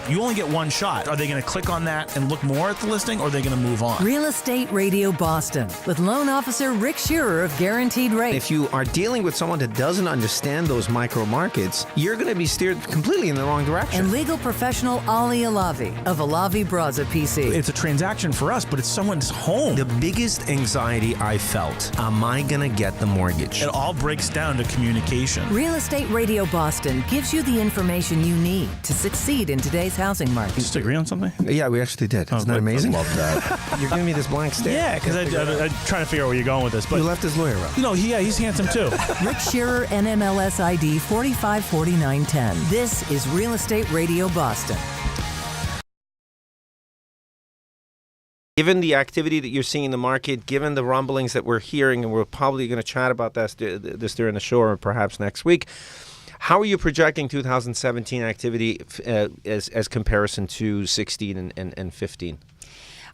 You only get one shot. Are they going to click on that and look more at the listing, or are they going to move on? Real Estate Radio Boston with loan officer Rick Shearer of Guaranteed Rate. If you are dealing with someone that doesn't understand those micro markets, you're going to be steered completely in the wrong direction. And legal professional Ali Alavi of Alavi Braza PC. It's a transaction for us, but it's someone's home. The biggest anxiety I felt, am I going to get the mortgage? It all breaks down to communication. Real Estate Radio Boston gives you the information you need to succeed in today's housing market. Just agree on something? Yeah, we actually did. Isn't that amazing? I love that. You're giving me this blank stare. Yeah, because I'm trying to figure out where you're going with this. But you left his lawyer up. He's handsome too. Rick Shearer, NMLS ID 454910. This is Real Estate Radio Boston. Given the activity that you're seeing in the market, given the rumblings that we're hearing, and we're probably going to chat about this during the show or perhaps next week, how are you projecting 2017 activity as comparison to 16 and 15?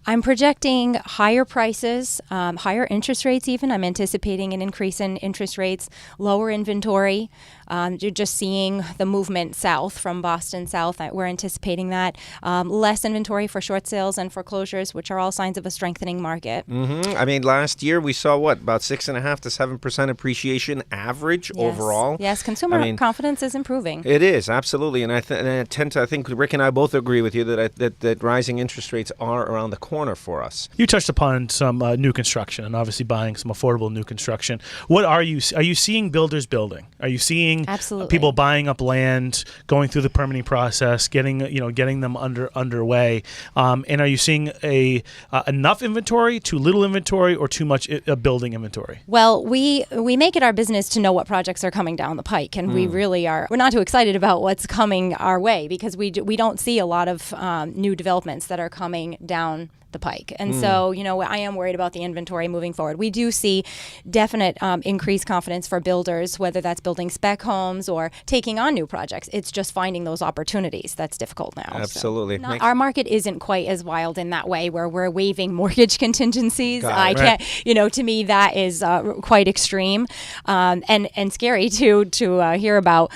I'm projecting higher prices, higher interest rates even. I'm anticipating an increase in interest rates, lower inventory. You're just seeing the movement south from Boston south. We're anticipating that. Less inventory for short sales and foreclosures, which are all signs of a strengthening market. Mm-hmm. I mean, last year we saw about 6.5% to 7% appreciation average overall. Yes, consumer confidence is improving. It is, absolutely. And I think Rick and I both agree with you that rising interest rates are around the corner for us. You touched upon some new construction and obviously buying some affordable new construction. What are you seeing builders building? Are you seeing people buying up land, going through the permitting process, getting them underway? And are you seeing enough inventory, too little inventory, or too much building inventory? Well, we make it our business to know what projects are coming down the pike, and we really are. We're not too excited about what's coming our way because we don't see a lot of new developments that are coming down the pike. And so, I am worried about the inventory moving forward. We do see definite increased confidence for builders, whether that's building spec homes or taking on new projects. It's just finding those opportunities that's difficult now. Absolutely. So our market isn't quite as wild in that way where we're waiving mortgage contingencies. To me, that is quite extreme and scary to hear about.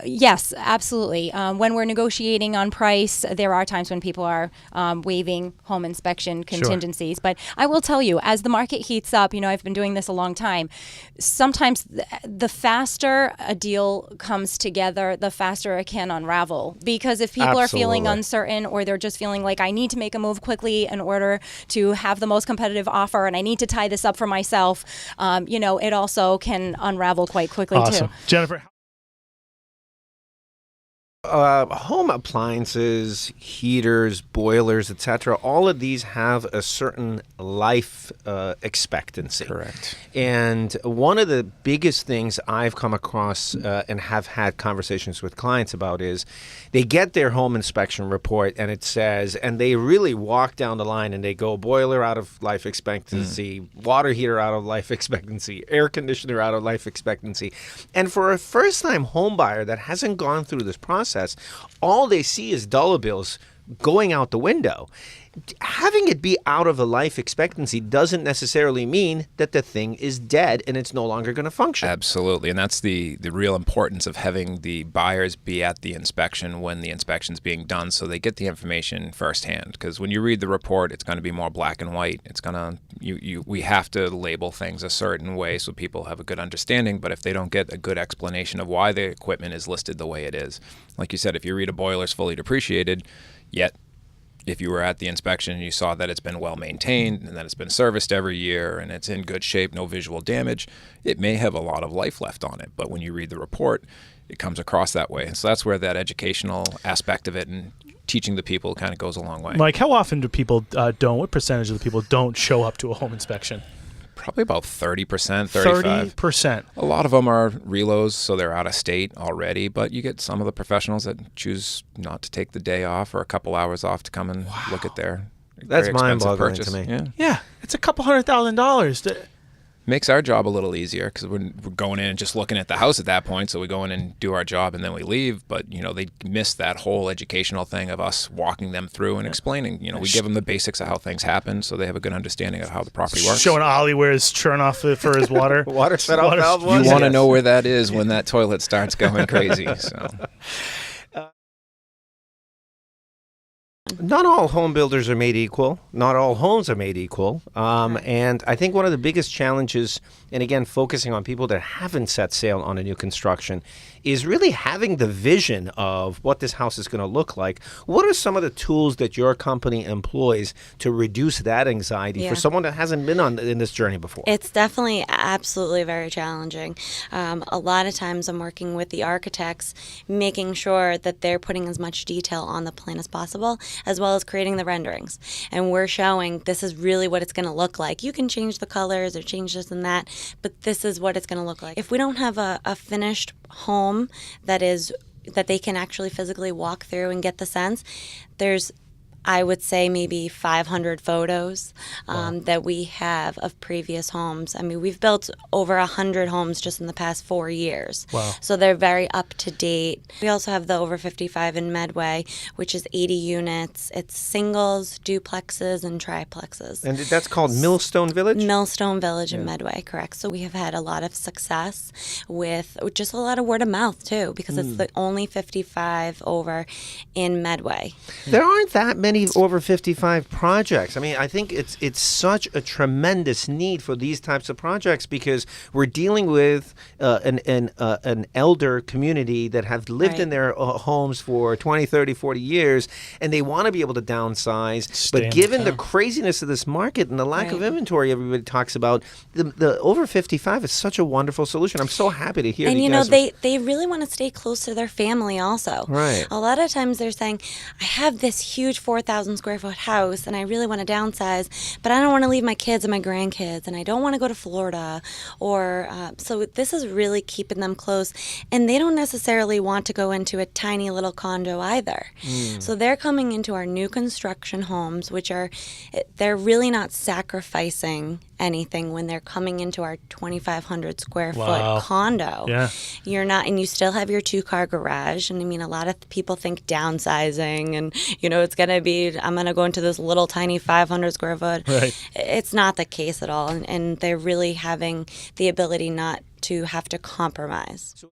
Yes, absolutely. When we're negotiating on price, there are times when people are waiving home inspection contingencies. Sure. But I will tell you, as the market heats up, I've been doing this a long time, sometimes the faster a deal comes together, the faster it can unravel. Because if people are feeling uncertain, or they're just feeling like I need to make a move quickly in order to have the most competitive offer and I need to tie this up for myself, it also can unravel quite quickly too. Jennifer? Home appliances, heaters, boilers, etc., all of these have a certain life expectancy. Correct. And one of the biggest things I've come across and have had conversations with clients about is they get their home inspection report and it says, and they really walk down the line and they go boiler out of life expectancy, water heater out of life expectancy, air conditioner out of life expectancy. And for a first-time home buyer that hasn't gone through this process, all they see is dollar bills going out the window. Having it be out of a life expectancy doesn't necessarily mean that the thing is dead and it's no longer going to function. Absolutely. And that's the real importance of having the buyers be at the inspection when the inspection's being done so they get the information firsthand. Because when you read the report, it's going to be more black and white. It's going to, we have to label things a certain way so people have a good understanding. But if they don't get a good explanation of why the equipment is listed the way it is, like you said, if you read a boiler's fully depreciated, yet if you were at the inspection and you saw that it's been well maintained and that it's been serviced every year and it's in good shape, no visual damage, it may have a lot of life left on it. But when you read the report, it comes across that way. And so that's where that educational aspect of it and teaching the people kind of goes a long way. Mike, how often do people what percentage of the people don't show up to a home inspection? Probably about 30%, 35%. 30%. A lot of them are relos, so they're out of state already, but you get some of the professionals that choose not to take the day off or a couple hours off to come and look at their That's very expensive mind-boggling purchase. to me. Yeah, it's a couple $100,000. Makes our job a little easier because we're going in and just looking at the house at that point. So we go in and do our job and then we leave. But, they miss that whole educational thing of us walking them through and explaining. We give them the basics of how things happen so they have a good understanding of how the property works. Showing Ollie where his churn off for his water. Water shut-off valve was. You want to know where that is when that toilet starts going crazy. So. Not all home builders are made equal. Not all homes are made equal. And I think one of the biggest challenges, and again, focusing on people that haven't set sail on a new construction, is really having the vision of what this house is going to look like. What are some of the tools that your company employs to reduce that anxiety for someone that hasn't been in this journey before? It's definitely absolutely very challenging. A lot of times I'm working with the architects, making sure that they're putting as much detail on the plan as possible, as well as creating the renderings. And we're showing this is really what it's going to look like. You can change the colors or change this and that, but this is what it's going to look like. If we don't have a finished home that they can actually physically walk through and get the sense, there's, I would say, maybe 500 photos that we have of previous homes. I mean, we've built over 100 homes just in the past 4 years. Wow. So they're very up to date. We also have the over 55 in Medway, which is 80 units. It's singles, duplexes, and triplexes. And that's called Millstone Village? Millstone Village in Medway, correct. So we have had a lot of success with just a lot of word of mouth, too, because it's the only 55 over in Medway. There aren't that many over 55 projects. I mean, I think it's such a tremendous need for these types of projects because we're dealing with an elder community that have lived in their homes for 20, 30, 40 years, and they want to be able to downsize. But given the craziness of this market and the lack of inventory everybody talks about, the over 55 is such a wonderful solution. I'm so happy to hear. And you know, they really want to stay close to their family also. Right. A lot of times they're saying, I have this huge 4,000 square foot house and I really want to downsize, but I don't want to leave my kids and my grandkids, and I don't want to go to Florida. Or so this is really keeping them close, and they don't necessarily want to go into a tiny little condo either. So they're coming into our new construction homes, which they're really not sacrificing anything when they're coming into our 2,500 square foot condo. Yeah. You're not, and you still have your 2-car garage. And I mean, a lot of people think downsizing and, you know, it's going to be, I'm going to go into this little tiny 500 square foot. Right. It's not the case at all. And they're really having the ability not to have to compromise.